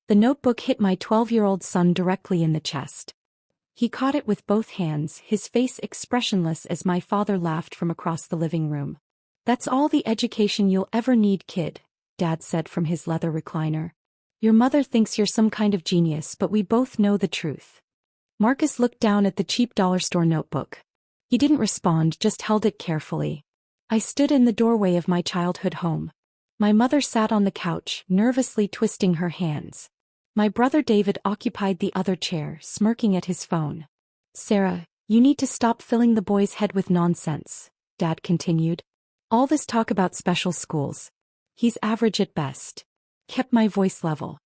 The notebook hit my 12-year-old son directly in the chest. He caught it with both hands, his face expressionless as my father laughed from across the living room. "That's all the education you'll ever need, kid," Dad said from his leather recliner. "Your mother thinks you're some kind of genius, but we both know the truth." Marcus looked down at the cheap dollar store notebook. He didn't respond, just held it carefully. I stood in the doorway of my childhood home. My mother sat on the couch, nervously twisting her hands. My brother David occupied the other chair, smirking at his phone. "Sarah, you need to stop filling the boy's head with nonsense," Dad continued. "All this talk about special schools. He's average at best." Kept my voice level.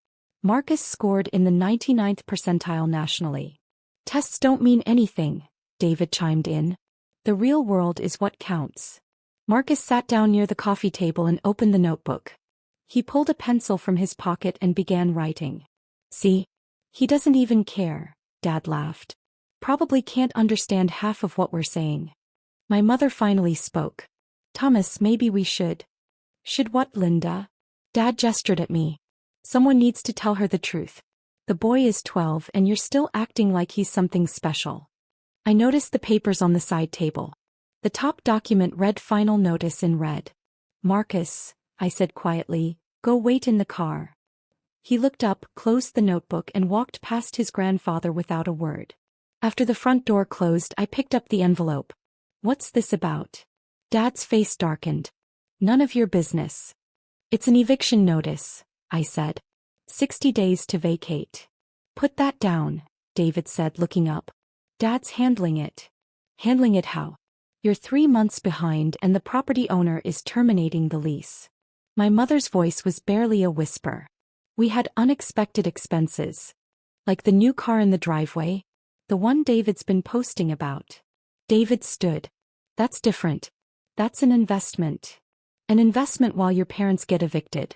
Marcus scored in the 99th percentile nationally. "Tests don't mean anything," David chimed in. "The real world is what counts." Marcus sat down near the coffee table and opened the notebook. He pulled a pencil from his pocket and began writing. "See? He doesn't even care," Dad laughed. "Probably can't understand half of what we're saying." My mother finally spoke. "Thomas, maybe we should." "Should what, Linda?" Dad gestured at me. "Someone needs to tell her the truth. The boy is 12 and you're still acting like he's something special." I noticed the papers on the side table. The top document read "Final Notice" in red. "Marcus," I said quietly, "go wait in the car." He looked up, closed the notebook and walked past his grandfather without a word. After the front door closed, I picked up the envelope. "What's this about?" Dad's face darkened. "None of your business." "It's an eviction notice," I said. 60 days to vacate." "Put that down," David said, looking up. "Dad's handling it." "Handling it how?" "You're 3 months behind and the property owner is terminating the lease." My mother's voice was barely a whisper. "We had unexpected expenses. Like the new car in the driveway? The one David's been posting about." David stood. "That's different. That's an investment. An investment while your parents get evicted."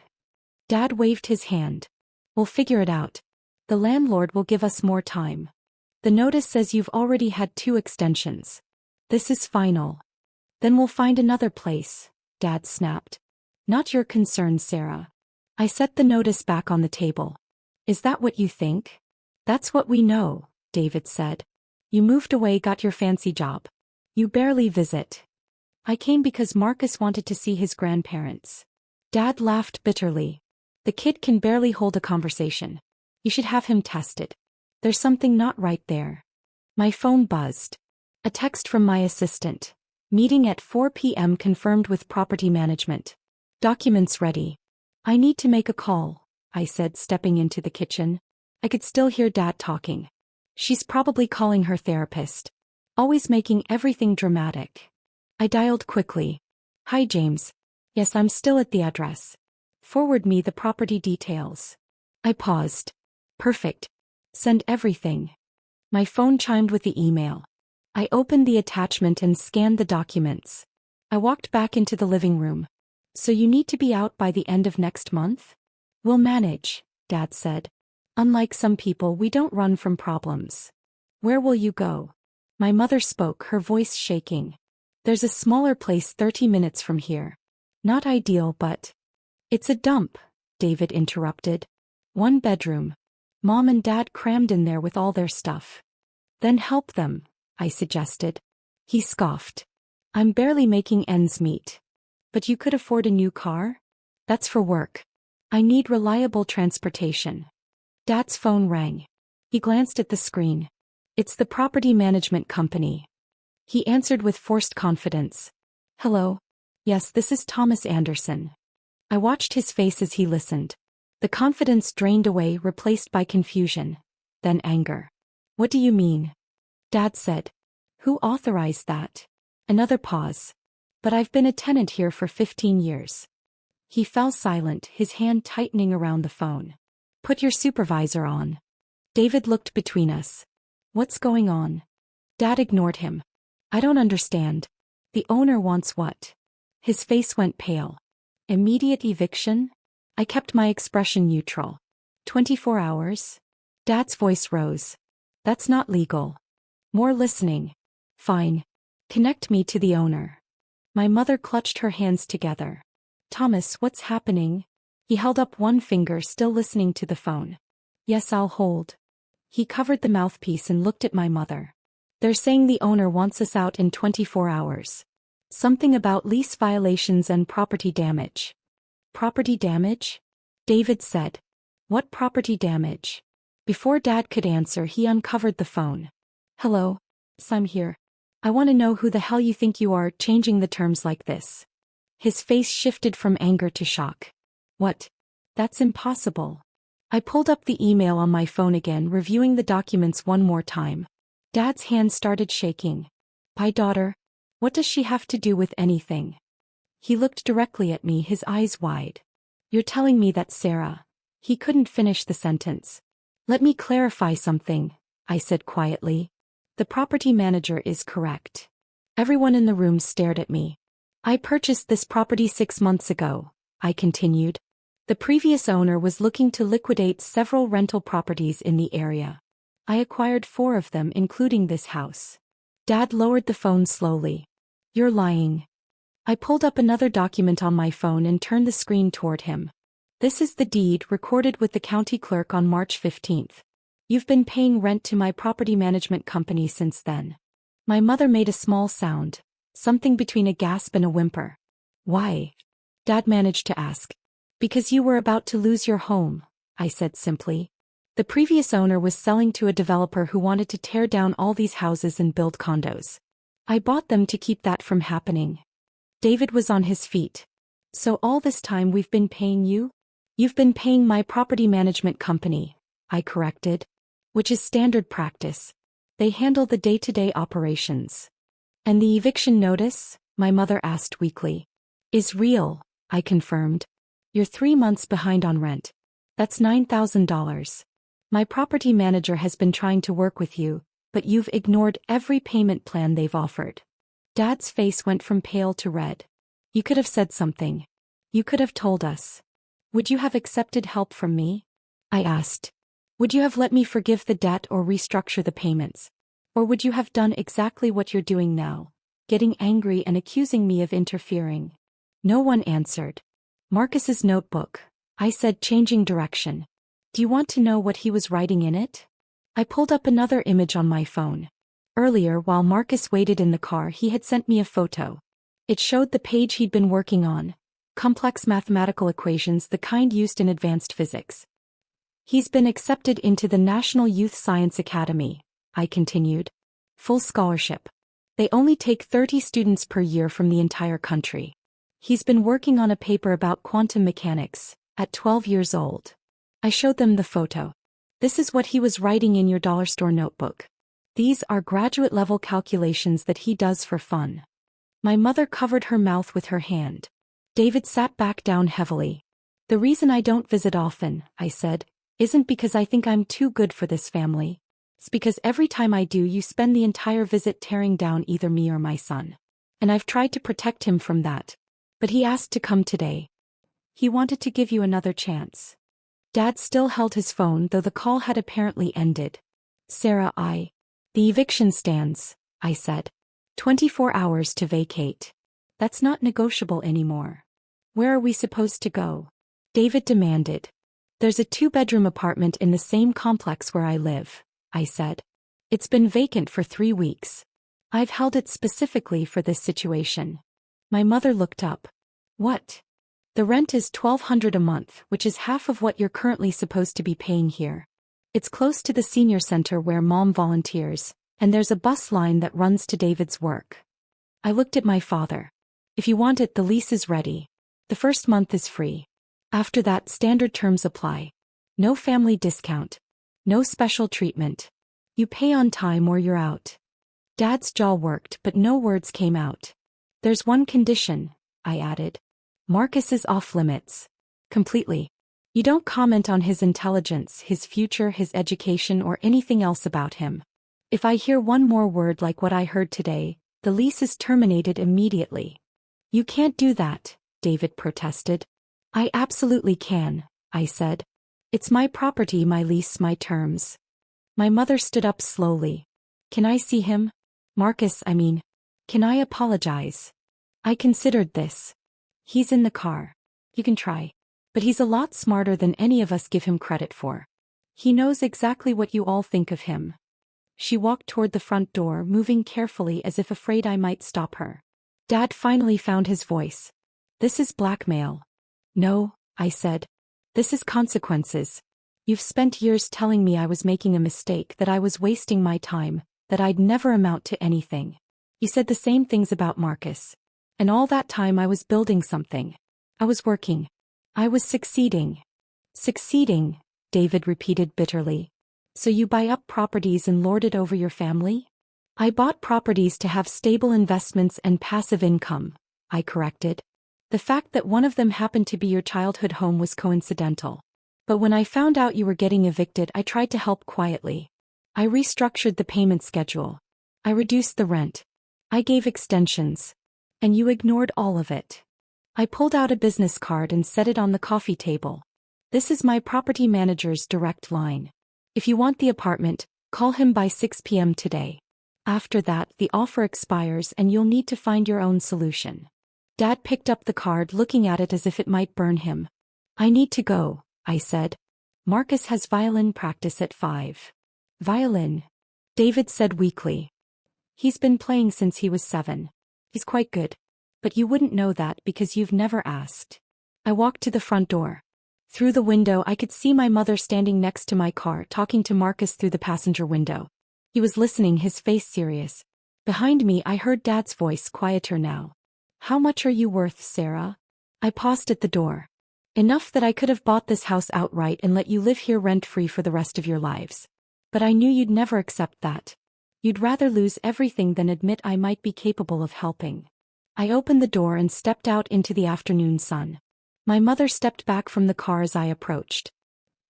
Dad waved his hand. "We'll figure it out. The landlord will give us more time. The notice says you've already had 2 extensions. This is final." "Then we'll find another place," Dad snapped. "Not your concern, Sarah." I set the notice back on the table. "Is that what you think?" "That's what we know," David said. "You moved away, got your fancy job. You barely visit." "I came because Marcus wanted to see his grandparents." Dad laughed bitterly. "The kid can barely hold a conversation. You should have him tested. There's something not right there." My phone buzzed. A text from my assistant. "Meeting at 4 p.m. confirmed with property management. Documents ready." "I need to make a call," I said, stepping into the kitchen. I could still hear Dad talking. "She's probably calling her therapist. Always making everything dramatic." I dialed quickly. "Hi, James. Yes, I'm still at the address. Forward me the property details." I paused. "Perfect. Send everything." My phone chimed with the email. I opened the attachment and scanned the documents. I walked back into the living room. "So you need to be out by the end of next month?" "We'll manage," Dad said. "Unlike some people, we don't run from problems." "Where will you go?" My mother spoke, her voice shaking. "There's a smaller place 30 minutes from here. Not ideal, but—" "It's a dump," David interrupted. "1 bedroom. Mom and Dad crammed in there with all their stuff." "Then help them," I suggested. He scoffed. "I'm barely making ends meet." "But you could afford a new car?" "That's for work. I need reliable transportation." Dad's phone rang. He glanced at the screen. "It's the property management company." He answered with forced confidence. "Hello? Yes, this is Thomas Anderson." I watched his face as he listened. The confidence drained away, replaced by confusion. Then anger. "What do you mean?" Dad said. "Who authorized that?" Another pause. "But I've been a tenant here for 15 years. He fell silent, his hand tightening around the phone. "Put your supervisor on." David looked between us. "What's going on?" Dad ignored him. "I don't understand. The owner wants what?" His face went pale. "Immediate eviction?" I kept my expression neutral. 24 hours? Dad's voice rose. "That's not legal." "More listening." "Fine. Connect me to the owner." My mother clutched her hands together. "Thomas, what's happening?" He held up one finger, still listening to the phone. Yes, I'll hold. He covered the mouthpiece and looked at my mother. They're saying the owner wants us out in 24 hours. Something about lease violations and property damage. Property damage? David said. What property damage? Before Dad could answer, he uncovered the phone. Hello? I'm here. I want to know who the hell you think you are, changing the terms like this. His face shifted from anger to shock. What? That's impossible. I pulled up the email on my phone again, reviewing the documents one more time. Dad's hand started shaking. My daughter? What does she have to do with anything? He looked directly at me, his eyes wide. You're telling me that Sarah... He couldn't finish the sentence. Let me clarify something, I said quietly. The property manager is correct. Everyone in the room stared at me. I purchased this property 6 months ago, I continued. The previous owner was looking to liquidate several rental properties in the area. I acquired 4 of them, including this house. Dad lowered the phone slowly. You're lying. I pulled up another document on my phone and turned the screen toward him. This is the deed recorded with the county clerk on March 15th. You've been paying rent to my property management company since then. My mother made a small sound, something between a gasp and a whimper. Why? Dad managed to ask. Because you were about to lose your home, I said simply. The previous owner was selling to a developer who wanted to tear down all these houses and build condos. I bought them to keep that from happening. David was on his feet. So all this time we've been paying you? You've been paying my property management company, I corrected. Which is standard practice. They handle the day-to-day operations. And the eviction notice, my mother asked weakly. Is real, I confirmed. You're 3 months behind on rent. That's $9,000. My property manager has been trying to work with you, but you've ignored every payment plan they've offered. Dad's face went from pale to red. You could have said something. You could have told us. Would you have accepted help from me? I asked. Would you have let me forgive the debt or restructure the payments? Or would you have done exactly what you're doing now, getting angry and accusing me of interfering? No one answered. Marcus's notebook, I said, changing direction. Do you want to know what he was writing in it? I pulled up another image on my phone. Earlier, while Marcus waited in the car, he had sent me a photo. It showed the page he'd been working on. Complex mathematical equations, the kind used in advanced physics. He's been accepted into the National Youth Science Academy, I continued. Full scholarship. They only take 30 students per year from the entire country. He's been working on a paper about quantum mechanics, at 12 years old. I showed them the photo. This is what he was writing in your dollar store notebook. These are graduate-level calculations that he does for fun. My mother covered her mouth with her hand. David sat back down heavily. The reason I don't visit often, I said, isn't because I think I'm too good for this family. It's because every time I do, you spend the entire visit tearing down either me or my son. And I've tried to protect him from that. But he asked to come today. He wanted to give you another chance. Dad still held his phone, though the call had apparently ended. Sarah, The eviction stands, I said. 24 hours to vacate. That's not negotiable anymore. Where are we supposed to go? David demanded. There's a 2-bedroom apartment in the same complex where I live, I said. It's been vacant for 3 weeks. I've held it specifically for this situation. My mother looked up. What? The rent is $1,200 a month, which is half of what you're currently supposed to be paying here. It's close to the senior center where Mom volunteers, and there's a bus line that runs to David's work. I looked at my father. If you want it, the lease is ready. The first month is free. After that, standard terms apply. No family discount. No special treatment. You pay on time or you're out. Dad's jaw worked, but no words came out. There's one condition, I added. Marcus is off limits. Completely. You don't comment on his intelligence, his future, his education, or anything else about him. If I hear one more word like what I heard today, the lease is terminated immediately. You can't do that, David protested. I absolutely can, I said. It's my property, my lease, my terms. My mother stood up slowly. Can I see him? Marcus, I mean. Can I apologize? I considered this. He's in the car. You can try. But he's a lot smarter than any of us give him credit for. He knows exactly what you all think of him. She walked toward the front door, moving carefully as if afraid I might stop her. Dad finally found his voice. This is blackmail. No, I said. This is consequences. You've spent years telling me I was making a mistake, that I was wasting my time, that I'd never amount to anything. You said the same things about Marcus. And all that time I was building something. I was working. I was succeeding. Succeeding, David repeated bitterly. So you buy up properties and lord it over your family? I bought properties to have stable investments and passive income, I corrected. The fact that one of them happened to be your childhood home was coincidental. But when I found out you were getting evicted, I tried to help quietly. I restructured the payment schedule. I reduced the rent. I gave extensions. And you ignored all of it. I pulled out a business card and set it on the coffee table. This is my property manager's direct line. If you want the apartment, call him by 6 p.m. today. After that, the offer expires and you'll need to find your own solution. Dad picked up the card, looking at it as if it might burn him. I need to go, I said. Marcus has violin practice at 5. Violin? David said weakly. He's been playing since he was 7. He's quite good. But you wouldn't know that because you've never asked. I walked to the front door. Through the window I could see my mother standing next to my car, talking to Marcus through the passenger window. He was listening, his face serious. Behind me I heard Dad's voice, quieter now. How much are you worth, Sarah? I paused at the door. Enough that I could have bought this house outright and let you live here rent-free for the rest of your lives. But I knew you'd never accept that. You'd rather lose everything than admit I might be capable of helping. I opened the door and stepped out into the afternoon sun. My mother stepped back from the car as I approached.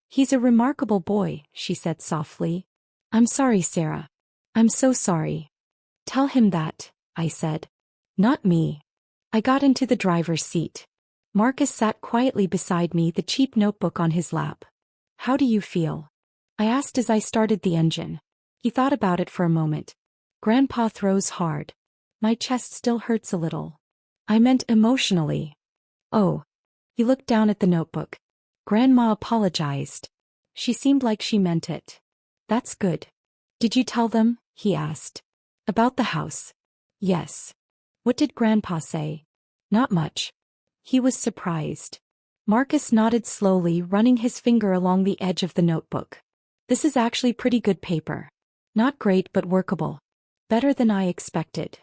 He's a remarkable boy, she said softly. I'm sorry, Sarah. I'm so sorry. Tell him that, I said. Not me. I got into the driver's seat. Marcus sat quietly beside me, the cheap notebook on his lap. How do you feel? I asked as I started the engine. He thought about it for a moment. Grandpa throws hard. My chest still hurts a little. I meant emotionally. Oh. He looked down at the notebook. Grandma apologized. She seemed like she meant it. That's good. Did you tell them? He asked. About the house. Yes. What did Grandpa say? Not much. He was surprised. Marcus nodded slowly, running his finger along the edge of the notebook. This is actually pretty good paper. Not great but workable. Better than I expected.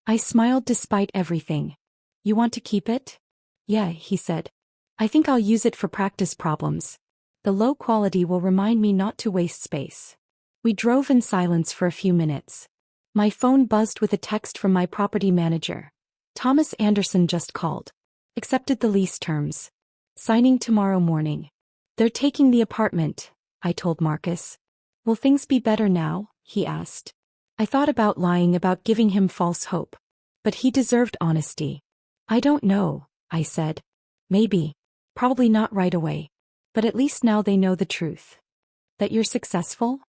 I smiled despite everything. You want to keep it? Yeah, he said. I think I'll use it for practice problems. The low quality will remind me not to waste space. We drove in silence for a few minutes. My phone buzzed with a text from my property manager. Thomas Anderson just called. Accepted the lease terms. Signing tomorrow morning. They're taking the apartment, I told Marcus. Will things be better now? He asked. I thought about lying, about giving him false hope. But he deserved honesty. I don't know, I said. Maybe. Probably not right away. But at least now they know the truth. That you're successful?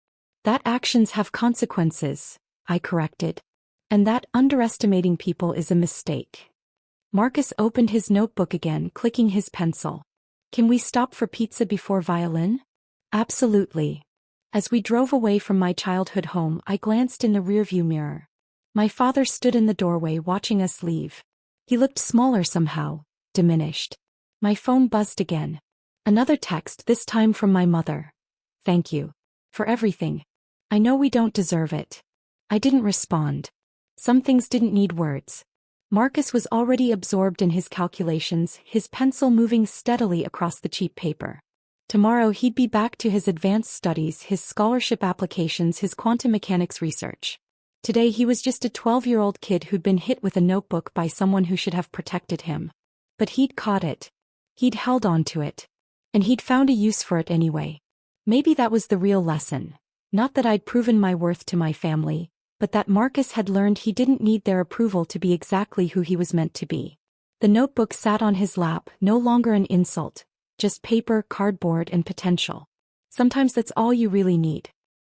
That actions have consequences, I corrected. And that underestimating people is a mistake. Marcus opened his notebook again, clicking his pencil. Can we stop for pizza before violin? Absolutely. As we drove away from my childhood home, I glanced in the rearview mirror. My father stood in the doorway watching us leave. He looked smaller somehow, diminished. My phone buzzed again. Another text, this time from my mother. Thank you. For everything. I know we don't deserve it. I didn't respond. Some things didn't need words. Marcus was already absorbed in his calculations, his pencil moving steadily across the cheap paper. Tomorrow he'd be back to his advanced studies, his scholarship applications, his quantum mechanics research. Today he was just a 12-year-old kid who'd been hit with a notebook by someone who should have protected him. But he'd caught it. He'd held on to it. And he'd found a use for it anyway. Maybe that was the real lesson. Not that I'd proven my worth to my family, but that Marcus had learned he didn't need their approval to be exactly who he was meant to be. The notebook sat on his lap, no longer an insult, just paper, cardboard, and potential. Sometimes that's all you really need.